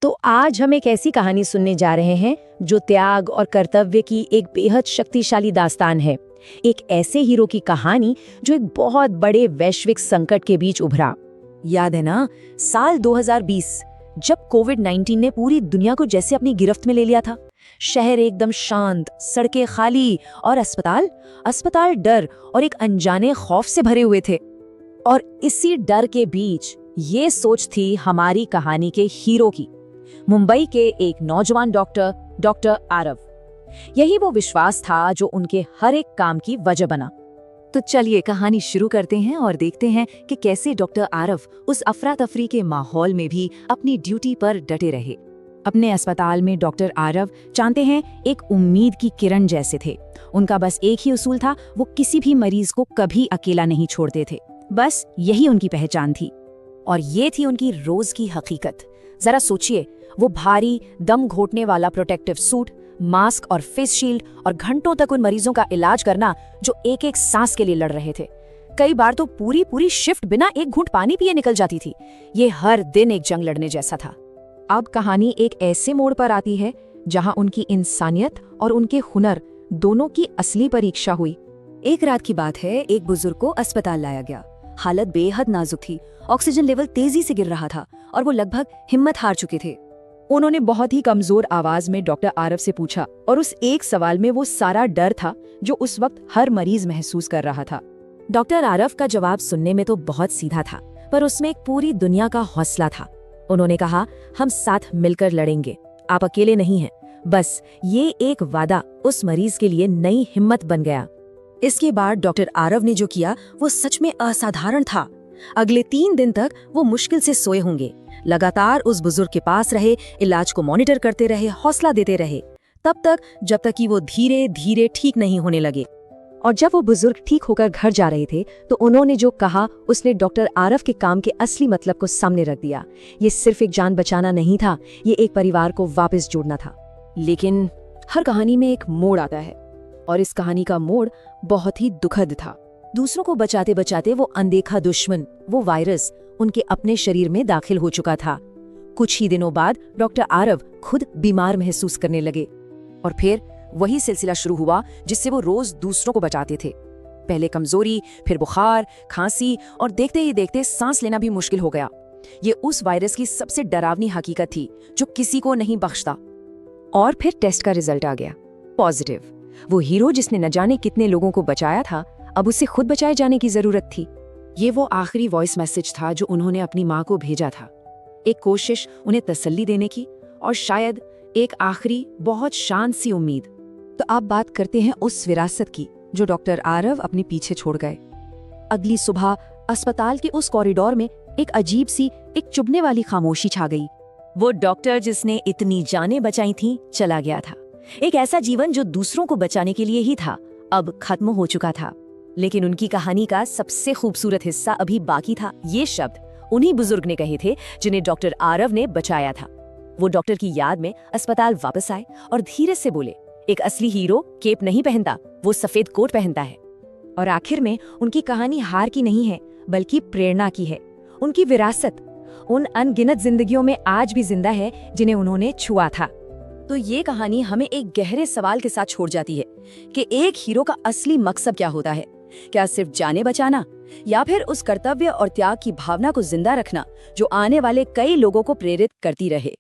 तो आज हम एक ऐसी कहानी सुनने जा रहे हैं जो त्याग और कर्तव्य की एक बेहद शक्तिशाली दास्तान है। एक ऐसे हीरो की कहानी जो एक बहुत बड़े वैश्विक संकट के बीच उभरा। याद है ना, साल 2020 जब कोविड-19 ने पूरी दुनिया को जैसे अपनी गिरफ्त में ले लिया था। शहर एकदम शांत, सड़कें खाली और अस्पताल डर और एक अनजाने खौफ से भरे हुए थे। और इसी डर के बीच ये सोच थी हमारी कहानी के हीरो की, मुंबई के एक नौजवान डॉक्टर आरव। यही वो विश्वास था जो उनके हर एक काम की वजह बना। तो चलिए कहानी शुरू करते हैं और देखते हैं कि कैसे डॉक्टर आरव उस अफरा तफरी के माहौल में भी अपनी ड्यूटी पर डटे रहे। अपने अस्पताल में डॉक्टर आरव जानते हैं एक उम्मीद की किरण जैसे थे। उनका बस एक ही उसूल था, वो किसी भी मरीज को कभी अकेला नहीं छोड़ते थे। बस यही उनकी पहचान थी और ये थी उनकी रोज की हकीकत। जरा सोचिए, वो भारी दम घोटने वाला प्रोटेक्टिव सूट, मास्क और फेस शील्ड और घंटों तक उन मरीजों का इलाज करना जो एक एक सांस के लिए लड़ रहे थे। कई बार तो पूरी शिफ्ट बिना एक घूंट पानी पिए निकल जाती थी। ये हर दिन एक जंग लड़ने जैसा था। अब कहानी एक ऐसे मोड़ पर आती है जहां उनकी इंसानियत और उनके हुनर दोनों की असली परीक्षा हुई। एक रात की बात है, एक बुजुर्ग को अस्पताल लाया गया। हालत बेहद नाजुक थी, ऑक्सीजन लेवल तेजी से गिर रहा था और वो लगभग हिम्मत हार चुके थे। उन्होंने बहुत ही कमजोर आवाज में डॉक्टर आरव से पूछा और उस एक सवाल में वो सारा डर था जो उस वक्त हर मरीज महसूस कर रहा था। डॉक्टर आरव का जवाब सुनने में तो बहुत सीधा था, पर उसमें एक पूरी दुनिया का हौसला था। उन्होंने कहा, हम साथ मिलकर लड़ेंगे, आप अकेले नहीं हैं। बस ये एक वादा उस मरीज के लिए नई हिम्मत बन गया। इसके बाद डॉक्टर आरव ने जो किया वो सच में असाधारण था। अगले 3 दिन तक वो मुश्किल से सोए होंगे। लगातार उस बुजुर्ग के पास रहे, इलाज को मॉनिटर करते रहे, हौसला देते रहे, जब तक कि वो धीरे धीरे ठीक नहीं होने लगे। और जब वो बुजुर्ग ठीक होकर घर जा रहे थे तो उन्होंने जो कहा उसने डॉक्टर आरव के काम के असली मतलब को सामने रख दिया। ये सिर्फ एक जान बचाना नहीं था, ये एक परिवार को वापस जोड़ना था। लेकिन हर कहानी में एक मोड़ आता है और इस कहानी का मोड़ बहुत ही दुखद था। दूसरों को बचाते बचाते वो अनदेखा दुश्मन, वो वायरस उनके अपने शरीर में दाखिल हो चुका था। कुछ ही दिनों बाद डॉक्टर आरव खुद बीमार महसूस करने लगे और फिर वही सिलसिला शुरू हुआ जिससे वो रोज दूसरों को बचाते थे। पहले कमजोरी, फिर बुखार, खांसी और देखते ही देखते सांस लेना भी मुश्किल हो गया। ये उस वायरस की सबसे डरावनी हकीकत थी जो किसी को नहीं बख्शता। और फिर टेस्ट का रिजल्ट आ गया, पॉजिटिव। वो हीरो जिसने न जाने कितने लोगों को बचाया था, अब उसे खुद बचाए जाने की जरूरत थी। ये वो आखिरी वॉइस मैसेज था जो उन्होंने अपनी माँ को भेजा था। एक कोशिश उन्हें तसल्ली देने की और शायद एक आखिरी बहुत शांत सी उम्मीद। तो आप बात करते हैं उस विरासत की जो डॉक्टर आरव अपने पीछे छोड़ गए। अगली सुबह अस्पताल के उस कॉरिडोर में एक अजीब सी, एक चुभने वाली खामोशी छा गई। वो डॉक्टर जिसने इतनी जानें बचाई थी चला गया था। एक ऐसा जीवन जो दूसरों को बचाने के लिए ही था, अब खत्म हो चुका था। लेकिन उनकी कहानी का सबसे खूबसूरत हिस्सा अभी बाकी था। ये शब्द उन्हीं बुजुर्ग ने कहे थे जिन्हें डॉक्टर आरव ने बचाया था। वो डॉक्टर की याद में अस्पताल वापस आए और धीरे से बोले, एक असली हीरो केप नहीं पहनता, वो सफेद कोट पहनता है। और आखिर में उनकी कहानी हार की नहीं है बल्कि प्रेरणा की है। उनकी विरासत उन अनगिनत जिंदगियों में आज भी जिंदा है जिन्हें उन्होंने छुआ था। तो ये कहानी हमें एक गहरे सवाल के साथ छोड़ जाती है कि एक हीरो का असली मकसद क्या होता है। क्या सिर्फ जाने बचाना, या फिर उस कर्तव्य और त्याग की भावना को जिंदा रखना जो आने वाले कई लोगों को प्रेरित करती रहे।